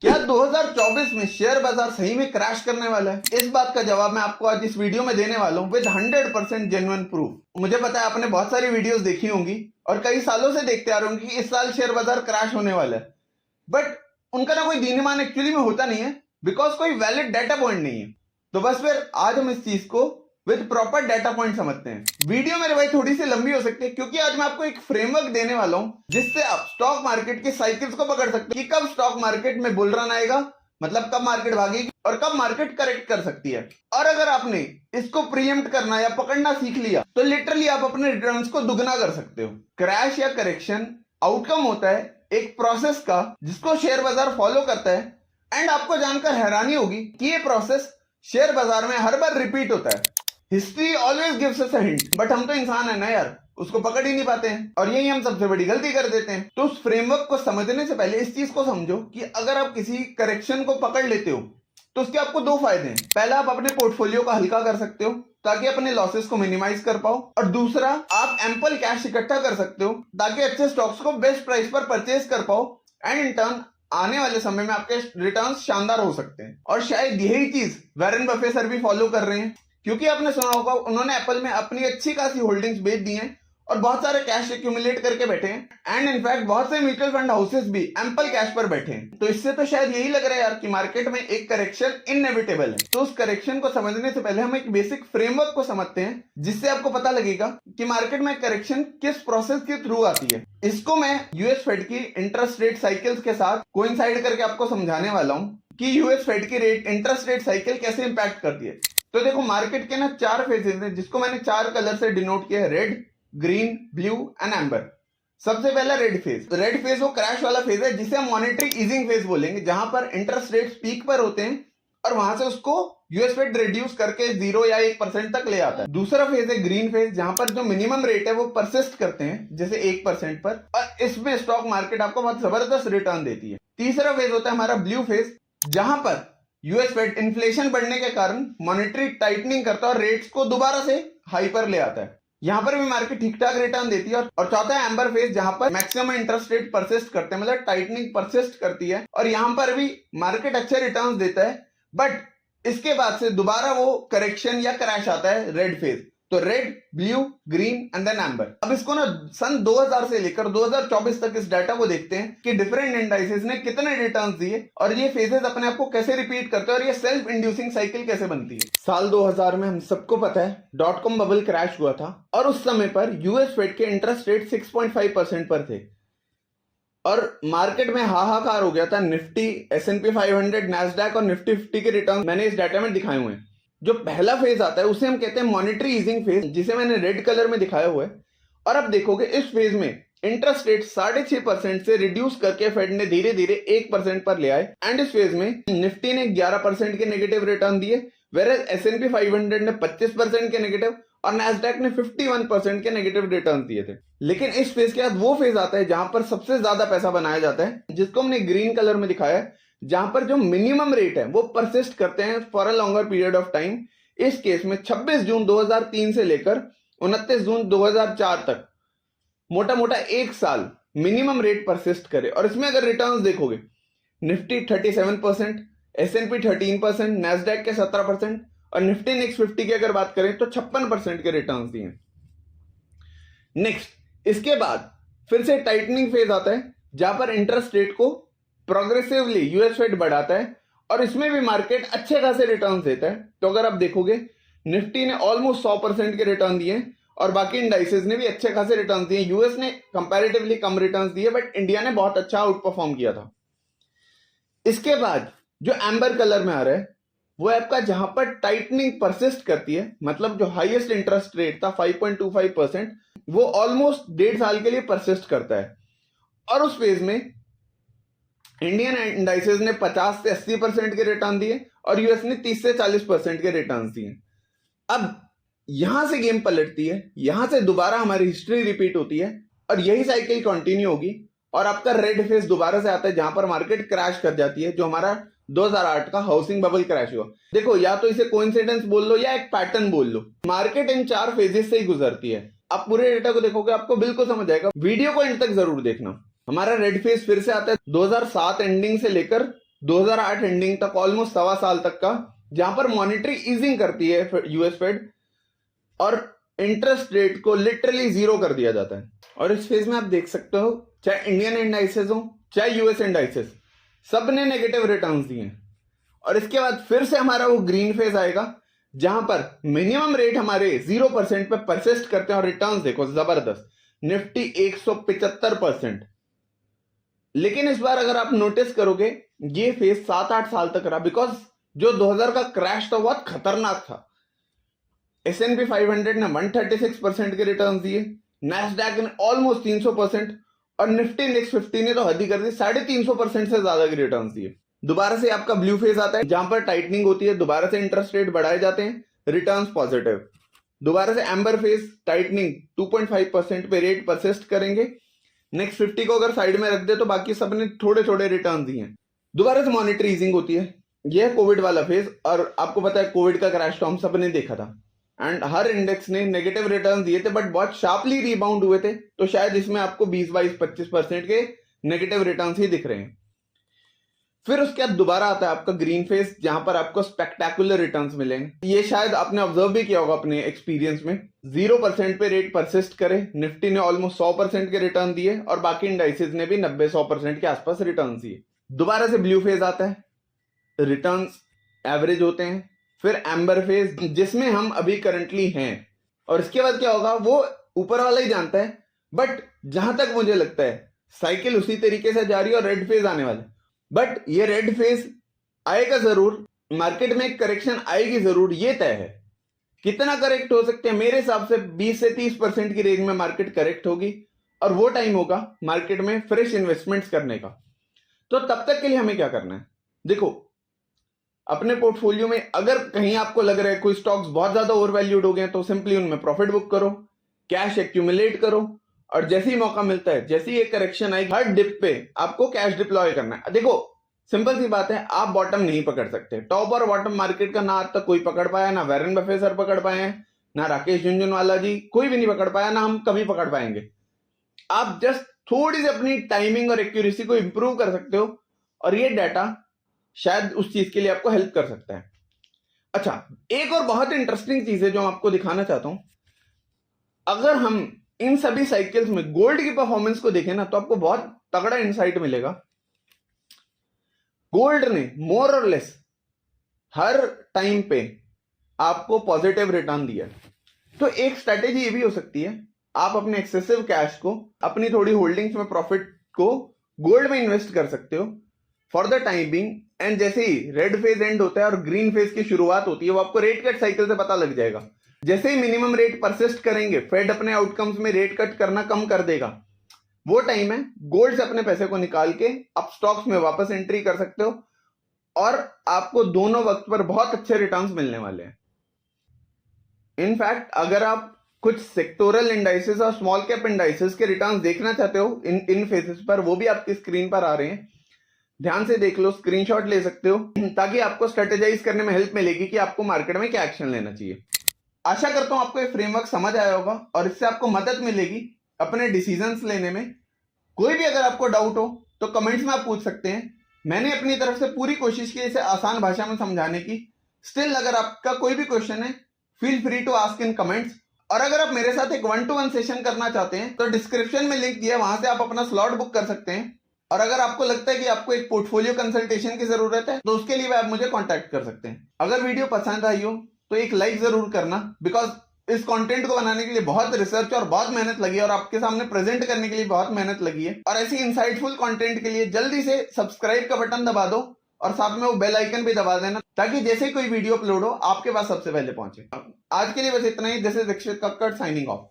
क्या 2024 में शेयर बाजार सही में क्रैश करने वाला है? इस बात का जवाब मैं आपको आज इस वीडियो में देने वाला हूं विद 100% जेन्युइन प्रूफ। मुझे पता है आपने बहुत सारी वीडियोस देखी होंगी और कई सालों से देखते आ रहे होंगे कि इस साल शेयर बाजार क्रैश होने वाला है, बट उनका ना कोई दीन-ईमान एक्चुअली में होता नहीं है, बिकॉज कोई वैलिड डाटा पॉइंट नहीं है। तो बस फिर आज हम इस चीज को विद प्रॉपर डाटा पॉइंट समझते हैं। वीडियो मेरे भाई थोड़ी सी लंबी हो सकती है क्योंकि आज मैं आपको एक फ्रेमवर्क देने वाला हूं जिससे आप स्टॉक मार्केट के साइकिल्स को पकड़ सकते हैं कि कब स्टॉक मार्केट में बुल रन आएगा, मतलब कब मार्केट भागेगी और कब मार्केट करेक्ट कर सकती है। और अगर आपने इसको प्रीएम्प्ट करना या पकड़ना सीख लिया तो लिटरली आप अपने रिटर्न्स को दुगना कर सकते हो। क्रैश या करेक्शन आउटकम होता है एक प्रोसेस का जिसको शेयर बाजार फॉलो करता है, एंड आपको जानकर हैरानी होगी कि ये प्रोसेस शेयर बाजार में हर बार रिपीट होता है। History always gives us a hint, but हम तो इंसान है ना यार, उसको पकड़ ही नहीं पाते हैं और यही हम सबसे बड़ी गलती कर देते हैं। तो उस फ्रेमवर्क को समझने से पहले इस चीज को समझो कि अगर आप किसी करेक्शन को पकड़ लेते हो तो उसके आपको दो फायदे हैं। पहला, आप अपने पोर्टफोलियो को हल्का कर सकते हो ताकि अपने लॉसेस को मिनिमाइज कर पाओ, और दूसरा, आप एम्पल कैश इकट्ठा कर सकते हो ताकि अच्छे स्टॉक्स को बेस्ट प्राइस पर परचेज कर पाओ, एंड इन टर्न आने वाले समय में आपके रिटर्न्स शानदार हो सकते हैं। और शायद यही चीज वॉरेन बफे सर भी फॉलो कर रहे हैं, क्योंकि आपने सुना होगा उन्होंने एप्पल में अपनी अच्छी खासी होल्डिंग्स बेच दी हैं और बहुत सारे कैश एक्यूमुलेट करके बैठे हैं, एंड इनफैक्ट बहुत से म्यूचुअल फंड हाउसेस भी एम्पल कैश पर बैठे हैं। तो इससे तो शायद यही लग रहा है यार कि मार्केट में एक करेक्शन इनएविटेबल है। तो उस करेक्शन को समझने से पहले हम एक बेसिक फ्रेमवर्क को समझते हैं जिससे आपको पता लगेगा कि मार्केट में करेक्शन किस प्रोसेस के थ्रू आती है। इसको मैं यूएस फेड की इंटरेस्ट रेट साइकिल्स के साथ कोइंसाइड करके आपको समझाने वाला हूं कि यूएस फेड की इंटरेस्ट रेट साइकिल कैसे इंपैक्ट करती है। तो देखो, मार्केट के ना 4 फेजेस हैं जिसको मैंने 4 कलर से डिनोट किया है, red, green, blue and amber. सबसे पहला रेड फेज। रेड फेज वो क्रैश वाला फेज है जिसे हम मॉनेटरी ईजिंग फेज बोलेंगे, जहां पर इंटरेस्ट रेट्स पीक पर होते हैं और वहां से उसको यूएस फेड रिड्यूस करके 0 या 1% तक ले आता है। दूसरा फेज है ग्रीन फेज, जहां पर जो मिनिमम रेट है वो परसिस्ट करते हैं, जैसे 1% पर, और इसमें स्टॉक मार्केट आपको बहुत जबरदस्त रिटर्न देती है। तीसरा फेज होता है हमारा ब्लू फेज, जहां पर यूएस फेड इन्फ्लेशन बढ़ने के कारण मॉनेटरी टाइटनिंग करता है और रेट्स को दोबारा से हाई पर ले आता है। यहां पर भी मार्केट ठीक ठाक रिटर्न देती है। और चौथा है एम्बर फेज, जहां पर मैक्सिमम इंटरेस्ट रेट परसिस्ट करते हैं, मतलब टाइटनिंग परसिस्ट करती है, और यहां पर भी मार्केट अच्छे रिटर्न देता है, बट इसके बाद से दोबारा वो करेक्शन या क्रैश आता है, रेड फेज। तो red, blue, green and then amber. अब इसको ना सन 2000 से लेकर 2024 तक इस डाटा को देखते हैं कि डिफरेंट इंडाइसेस ने कितने रिटर्न्स दिए और ये फेजेस अपने आप को कैसे रिपीट करते हैं और ये सेल्फ इंड्यूसिंग साइकिल कैसे बनती है। साल 2000 में हम सबको पता है .com बबल क्रैश हुआ था और उस समय पर यूएस फेड के इंटरेस्ट रेट 6.5% पर थे और मार्केट में हाहाकार हो गया था। निफ्टी, S&P 500, नैस्डैक और निफ्टी 50 के रिटर्न मैंने इस डाटा में दिखाए हुए हैं। जो पहला फेज आता है उसे हम कहते हैं मॉनेटरी ईजिंग फेज, जिसे मैंने रेड कलर में दिखाया हुआ है। और अब देखोगे इस फेज में इंटरेस्ट रेट 6.5% से रिड्यूस करके फेड ने धीरे धीरे 1% पर ले आए, एंड इस फेज में निफ्टी ने 11% के नेगेटिव रिटर्न दिए, वेयर S&P 500 ने 25% के नेगेटिव और नैस्डैक ने 51% के नेगेटिव रिटर्न दिए थे। लेकिन इस फेज के बाद वो फेज आता है जहां पर सबसे ज्यादा पैसा बनाया जाता है, जिसको हमने ग्रीन कलर में दिखाया है, जहां पर जो मिनिमम रेट है वो परसिस्ट करते हैं for a longer period of time. इस केस में 26 जून 2003 से लेकर 29 जून 2004 तक मोटा मोटा 1 साल मिनिमम रेट परसिस्ट करे। और इसमें अगर रिटर्न्स देखोगे, निफ्टी 37%, S&P 13%, नैस्डैक के 17% और निफ्टी नेक्स्ट 50 की अगर बात करें तो 56% के रिटर्न्स दिए। नेक्स्ट, इसके बाद फिर से टाइटनिंग फेज आता है जहां पर इंटरेस्ट रेट को प्रोग्रेसिवली यूएस फेड बढ़ाता है और इसमें भी मार्केट अच्छे खासे रिटर्न देता है। तो अगर आप देखोगे, निफ्टी ने ऑलमोस्ट 100% के रिटर्न दिए और बाकी इंडाइसेस ने भी अच्छे खासे रिटर्न दिए। यूएस ने कंपैरेटिवली कम रिटर्न दिए, बट इंडिया ने बहुत अच्छा आउट परफॉर्म किया था। इसके बाद जो एम्बर कलर में आ रहा है वो आपका जहां पर टाइटनिंग परसिस्ट करती है, मतलब जो हाईएस्ट इंटरेस्ट रेट था 5.25%, वो ऑलमोस्ट 1.5 साल के लिए परसिस्ट करता है। और उस फेज में इंडियन इंडाइसेस ने 50 से 80% के रिटर्न दिए और यूएस ने 30 से 40% के रिटर्न दिए। अब यहां से गेम पलटती है, यहां से दोबारा हमारी हिस्ट्री रिपीट होती है और यही साइकिल कंटिन्यू होगी और आपका रेड फेज दोबारा से आता है जहां पर मार्केट क्रैश कर जाती है, जो हमारा 2008 का हाउसिंग बबल क्रैश हुआ। देखो, या तो इसे कोइंसिडेंस बोल लो या एक पैटर्न बोल लो, मार्केट इन 4 फेजेस से ही गुजरती है। आप पूरे डेटा को देखोगे आपको बिल्कुल समझ आएगा, वीडियो को एंड तक जरूर देखना। हमारा रेड फेज फिर से आता है 2007 एंडिंग से लेकर 2008 एंडिंग तक ऑलमोस्ट 1.25 साल तक का, जहां पर मॉनेटरी ईजिंग करती है यूएस फेड और इंटरेस्ट रेट को लिटरली जीरो कर दिया जाता है। और इस फेज में आप देख सकते हो चाहे इंडियन इंडाइसेस हो चाहे यूएस इंडाइसेस, सबने नेगेटिव रिटर्न्स दिए हैं। और इसके बाद फिर से हमारा वो ग्रीन फेज आएगा जहां पर मिनिमम रेट हमारे 0% पे परसिस्ट करते हैं और रिटर्न्स देखो जबरदस्त, निफ्टी 175%। लेकिन इस बार अगर आप नोटिस करोगे ये फेज 7-8 साल तक रहा, बिकॉज जो 2000 का क्रैश था बहुत खतरनाक था। S&P 500 ने 136% के रिटर्न्स दिए, नैस्डैक ने ऑलमोस्ट 300% और निफ्टी इंडेक्स 50 ने तो हद ही कर दी, 350% से ज्यादा के रिटर्न्स दिए। दोबारा से आपका ब्लू फेज आता है जहां पर टाइटनिंग होती है, दोबारा से इंटरेस्ट रेट बढ़ाए जाते हैं, रिटर्न्स पॉजिटिव। दोबारा से एम्बर फेज, टाइटनिंग 2.5% पे रेट परसिस्ट करेंगे। नेक्स्ट 50 को अगर साइड में रख दे तो बाकी सबने थोड़े थोड़े रिटर्न दिए। दोबारा से मॉनेटरी ईजिंग होती है, यह है कोविड वाला फेज। और आपको पता है कोविड का क्रैश तो हम सबने देखा था एंड हर इंडेक्स ने नेगेटिव रिटर्न दिए थे, बट बहुत शार्पली रिबाउंड हुए थे। तो शायद इसमें आपको 20-22-25% के नेगेटिव रिटर्न ही दिख रहे हैं। फिर उसके बाद दोबारा आता है आपका ग्रीन फेज जहां पर आपको स्पेक्टेकुलर रिटर्न्स मिलेंगे। ये शायद आपने ऑब्जर्व भी किया होगा अपने एक्सपीरियंस में, 0% पे रेट परसिस्ट करे, निफ्टी ने ऑलमोस्ट 100% के रिटर्न दिए और बाकी इंडाइसेस ने भी 90-100% के आसपास रिटर्न दिए। दोबारा से ब्लू फेज आता है, रिटर्न्स एवरेज होते हैं। फिर एम्बर फेज जिसमें हम अभी करंटली हैं, और इसके बाद क्या होगा वो ऊपर वाला ही जानता है, बट जहां तक मुझे लगता है साइकिल उसी तरीके से जा रही है और रेड फेज आने वाला है। बट ये रेड फेज आएगा जरूर, मार्केट में एक करेक्शन आएगी जरूर, ये तय है। कितना करेक्ट हो सकते हैं, मेरे हिसाब से 20 से 30% की रेंज में मार्केट करेक्ट होगी और वो टाइम होगा मार्केट में फ्रेश इन्वेस्टमेंट्स करने का। तो तब तक के लिए हमें क्या करना है, देखो अपने पोर्टफोलियो में अगर कहीं आपको लग रहा है कोई स्टॉक्स बहुत ज्यादा ओवरवैल्यूड हो गए तो सिंपली उनमें प्रॉफिट बुक करो, कैश एक्यूमुलेट करो और जैसे ही मौका मिलता है, जैसे ही एक करेक्शन आएगी, हर डिप पे आपको कैश डिप्लॉय करना है। देखो सिंपल सी बात है, आप बॉटम नहीं पकड़ सकते। टॉप और बॉटम मार्केट का ना आज तक कोई पकड़ पाया, ना वॉरेन बफेट सर पकड़ पाए हैं, ना राकेश झुनझुनवाला जी, कोई भी नहीं पकड़ पाया, ना हम कभी पकड़ पाएंगे। आप जस्ट थोड़ी सी अपनी टाइमिंग और एक्यूरेसी को इंप्रूव कर सकते हो और ये डाटा शायद उस चीज के लिए आपको हेल्प कर सकता है। अच्छा, एक और बहुत इंटरेस्टिंग चीज है जो आपको दिखाना चाहता हूं। अगर हम इन सभी साइकिल्स में गोल्ड की परफॉर्मेंस को देखें ना तो आपको बहुत तगड़ा इंसाइट मिलेगा। गोल्ड ने मोर और लेस हर टाइम पे आपको पॉजिटिव रिटर्न दिया। तो एक स्ट्रेटेजी ये भी हो सकती है, आप अपने एक्सेसिव कैश को, अपनी थोड़ी होल्डिंग्स में प्रॉफिट को गोल्ड में इन्वेस्ट कर सकते हो for the time being. And जैसे ही रेड फेज एंड होता है और ग्रीन फेज की शुरुआत होती है, वो आपको रेट कट साइकिल से पता लग जाएगा। जैसे ही मिनिमम रेट परसिस्ट करेंगे, फेड अपने आउटकम्स में रेट कट करना कम कर देगा, वो टाइम है गोल्ड से अपने पैसे को निकाल के आप स्टॉक्स में वापस एंट्री कर सकते हो और आपको दोनों वक्त पर बहुत अच्छे रिटर्न्स मिलने वाले हैं। इनफैक्ट अगर आप कुछ सेक्टोरल इंडाइसेस और स्मॉल कैप इंडाइसेस के रिटर्न्स देखना चाहते हो इन फेजेस पर, वो भी आपकी स्क्रीन पर आ रहे हैं, ध्यान से देख लो, स्क्रीनशॉट ले सकते हो ताकि आपको स्ट्रेटेजाइज करने में हेल्प मिलेगी कि आपको मार्केट में क्या एक्शन लेना चाहिए। आशा करता हूं आपको ये फ्रेमवर्क समझ आया होगा और इससे आपको मदद मिलेगी अपने डिसीजंस लेने में। कोई भी अगर आपको डाउट हो तो कमेंट्स में आप पूछ सकते हैं। मैंने अपनी तरफ से पूरी कोशिश की इसे आसान भाषा में समझाने की। स्टिल अगर आपका कोई भी क्वेश्चन है, feel free to ask in comments. और अगर आप मेरे साथ एक 1-to-1 सेशन करना चाहते हैं तो डिस्क्रिप्शन में लिंक दिया है, वहां से आप अपना स्लॉट बुक कर सकते हैं। और अगर आपको लगता है कि आपको एक पोर्टफोलियो कंसल्टेशन की जरूरत है तो उसके लिए भी आप मुझे कांटेक्ट कर सकते हैं। अगर वीडियो पसंद आई हो तो एक लाइक जरूर करना, बिकॉज इस कंटेंट को बनाने के लिए बहुत रिसर्च और बहुत मेहनत लगी है और आपके सामने प्रेजेंट करने के लिए बहुत मेहनत लगी है। और ऐसी इंसाइटफुल कंटेंट के लिए जल्दी से सब्सक्राइब का बटन दबा दो और साथ में वो बेल आइकन भी दबा देना ताकि जैसे कोई वीडियो अपलोड हो आपके पास सबसे पहले पहुंचे। आज के लिए बस इतना ही। This is Dixit Kakkar signing of.